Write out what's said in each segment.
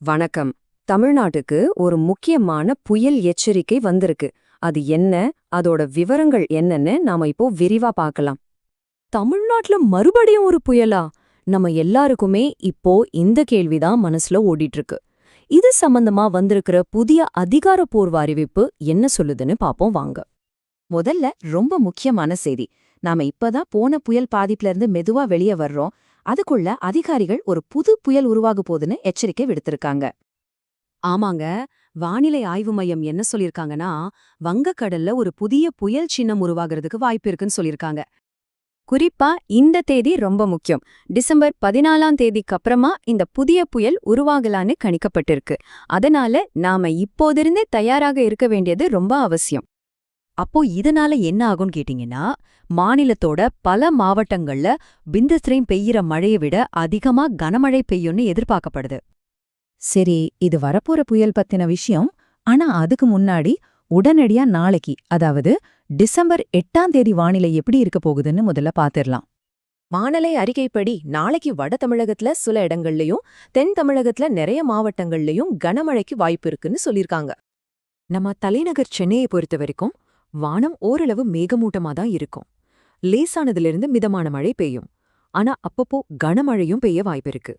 வணக்கம். தமிழ்நாட்டுக்கு ஒரு முக்கியமான புயல் எச்சரிக்கை வந்திருக்கு. அது என்ன, அதோட விவரங்கள் என்னன்னு நாம இப்போ விரிவா பார்க்கலாம். தமிழ்நாட்டுல மறுபடியும் ஒரு புயலா? நம்ம எல்லாருக்குமே இப்போ இந்த கேள்விதான் மனசுல ஓடிட்டு இருக்கு. இது சம்பந்தமா வந்திருக்கிற புதிய அதிகாரப்பூர்வ அறிவிப்பு என்ன சொல்லுதுன்னு பாப்போம் வாங்க. முதல்ல ரொம்ப முக்கியமான செய்தி. நாம இப்பதான் போன புயல் பாதிப்புல இருந்து மெதுவா வெளியே வர்றோம். அதுக்குள்ள அதிகாரிகள் ஒரு புது புயல் உருவாக போகுதுன்னு எச்சரிக்கை விடுத்திருக்காங்க. ஆமாங்க, வானிலை ஆய்வு மையம் என்ன சொல்லிருக்காங்கன்னா, வங்கக்கடல்ல ஒரு புதிய புயல் சின்னம் உருவாகிறதுக்கு வாய்ப்பு இருக்குன்னு சொல்லிருக்காங்க. குறிப்பா இந்த தேதி ரொம்ப முக்கியம். டிசம்பர் 14ஆம் தேதிக்கு அப்புறமா இந்த புதிய புயல் உருவாகலான்னு கணிக்கப்பட்டிருக்கு. அதனால நாம இப்போதிருந்தே தயாராக இருக்க வேண்டியது ரொம்ப அவசியம். அப்போ இதனால என்ன ஆகும்னு கேட்டீங்கன்னா, மாநிலத்தோட பல மாவட்டங்கள்ல பிந்துஸ்ரீம் பெய்யிற மழையை விட அதிகமா கனமழை பெய்யும்னு எதிர்பார்க்கப்படுது. சரி, இது வரப்போற புயல் பத்தின விஷயம். ஆனா அதுக்கு முன்னாடி உடனடியா நாளைக்கு, அதாவது டிசம்பர் 8ஆம் தேதி வானிலை எப்படி இருக்க போகுதுன்னு முதல்ல பாத்திரலாம். வானிலை அறிக்கைப்படி நாளைக்கு வட தமிழகத்துல சில இடங்கள்லயும் தென் தமிழகத்துல நிறைய மாவட்டங்கள்லயும் கனமழைக்கு வாய்ப்பு இருக்குன்னு சொல்லிருக்காங்க. நம்ம தலைநகர் சென்னையை பொறுத்த வரைக்கும் வானம் ஓரளவு மேகமூட்டமா தான் இருக்கும். லேசானதிலிருந்து மிதமான மழை பெய்யும். ஆனா அப்பப்போ கனமழையும் பெய்ய வாய்ப்பிருக்கு.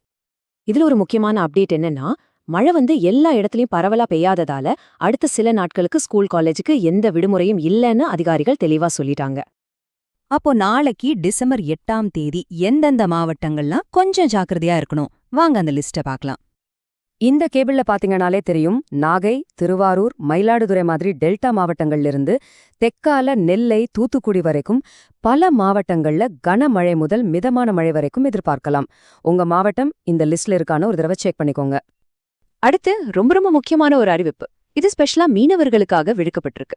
இதுல ஒரு முக்கியமான அப்டேட் என்னன்னா, மழை எல்லா இடத்துலயும் பரவலா பெய்யாததால அடுத்த சில நாட்களுக்கு ஸ்கூல் காலேஜுக்கு எந்த விடுமுறையும் இல்லைன்னு அதிகாரிகள் தெளிவா சொல்லிட்டாங்க. அப்போ நாளைக்கு டிசம்பர் 8ஆம் தேதி எந்தெந்த மாவட்டங்கள்லாம் கொஞ்சம் ஜாக்கிரதையா இருக்கணும், வாங்க அந்த லிஸ்ட்டை பார்க்கலாம். இந்த கேபிள்ல பாத்தீங்கன்னாலே தெரியும், நாகை, திருவாரூர், மயிலாடுதுறை மாதிரி டெல்டா மாவட்டங்கள்ல இருந்து தெற்கால நெல்லை, தூத்துக்குடி வரைக்கும் பல மாவட்டங்கள்ல கனமழை முதல் மிதமான மழை வரைக்கும் எதிர்பார்க்கலாம். உங்க மாவட்டம் இந்த லிஸ்ட்ல இருக்கான ஒரு தடவை செக் பண்ணிக்கோங்க. அடுத்து ரொம்ப ரொம்ப முக்கியமான ஒரு அறிவிப்பு. இது ஸ்பெஷலா மீனவர்களுக்காக விடுக்கப்பட்டிருக்கு.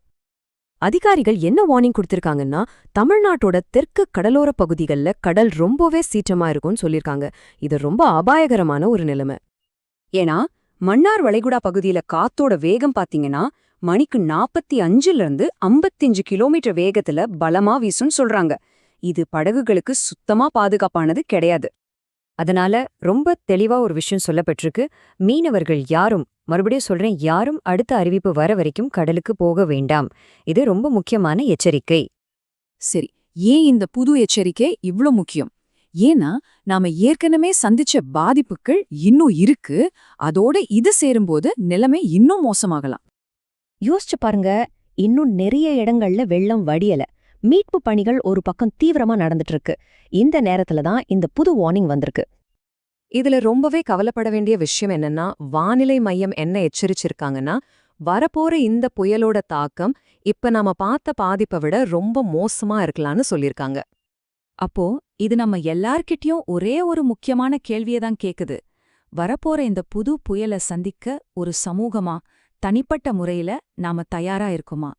அதிகாரிகள் என்ன வார்னிங் கொடுத்திருக்காங்கன்னா, தமிழ்நாட்டோட தெற்கு கடலோர பகுதிகள்ல கடல் ரொம்பவே சீற்றமா இருக்கும்னு சொல்லிருக்காங்க. இது ரொம்ப அபாயகரமான ஒரு நிலைமை. ஏன்னா மன்னார் வளைகுடா பகுதியில காத்தோட வேகம் பாத்தீங்கன்னா மணிக்கு 45லிருந்து 55 கிலோமீட்டர் வேகத்துல பலமா வீசும்னு சொல்றாங்க. இது படகுகளுக்கு சுத்தமா பாதுகாப்பானது கிடையாது. அதனால ரொம்ப தெளிவா ஒரு விஷயம் சொல்லப்பட்டிருக்கு. மீனவர்கள் யாரும், மறுபடியும் சொல்றேன், யாரும் அடுத்த அறிவிப்பு வர வரைக்கும் கடலுக்கு போக வேண்டாம். இது ரொம்ப முக்கியமான எச்சரிக்கை. சரி, ஏன் இந்த புது எச்சரிக்கை இவ்ளோ முக்கியம்? ஏன்னா நாம ஏற்கனவே சந்திச்ச பாதிப்புகள் இன்னும் இருக்கு. அதோட இது சேரும்போது நிலைமை இன்னும் மோசமாகலாம். யோசிச்சு பாருங்க, இன்னும் நிறைய இடங்கள்ல வெள்ளம் வடியல. மீட்பு பணிகள் ஒரு பக்கம் தீவிரமா நடந்துட்டு இருக்கு. இந்த நேரத்துல தான் இந்த புது வார்னிங் வந்திருக்கு. இதுல ரொம்பவே கவலைப்பட வேண்டிய விஷயம் என்னன்னா, வானிலை மையம் என்ன எச்சரிச்சிருக்காங்கன்னா, வரப்போற இந்த புயலோட தாக்கம் இப்ப நாம பார்த்த பாதிப்பை விட ரொம்ப மோசமா இருக்கலாம்னு சொல்லிருக்காங்க. அப்போ இது நம்ம எல்லார்கிட்டயும் ஒரே ஒரு முக்கியமான கேள்வியை தான் கேக்குது. வரப்போற இந்த புது புயலை சந்திக்க ஒரு சமூகமா, தனிப்பட்ட முறையில நாம தயாரா இருக்குமா?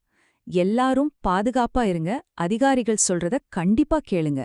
எல்லாரும் பாதுகாப்பா இருங்க, அதிகாரிகள் சொல்றத கண்டிப்பா கேளுங்க.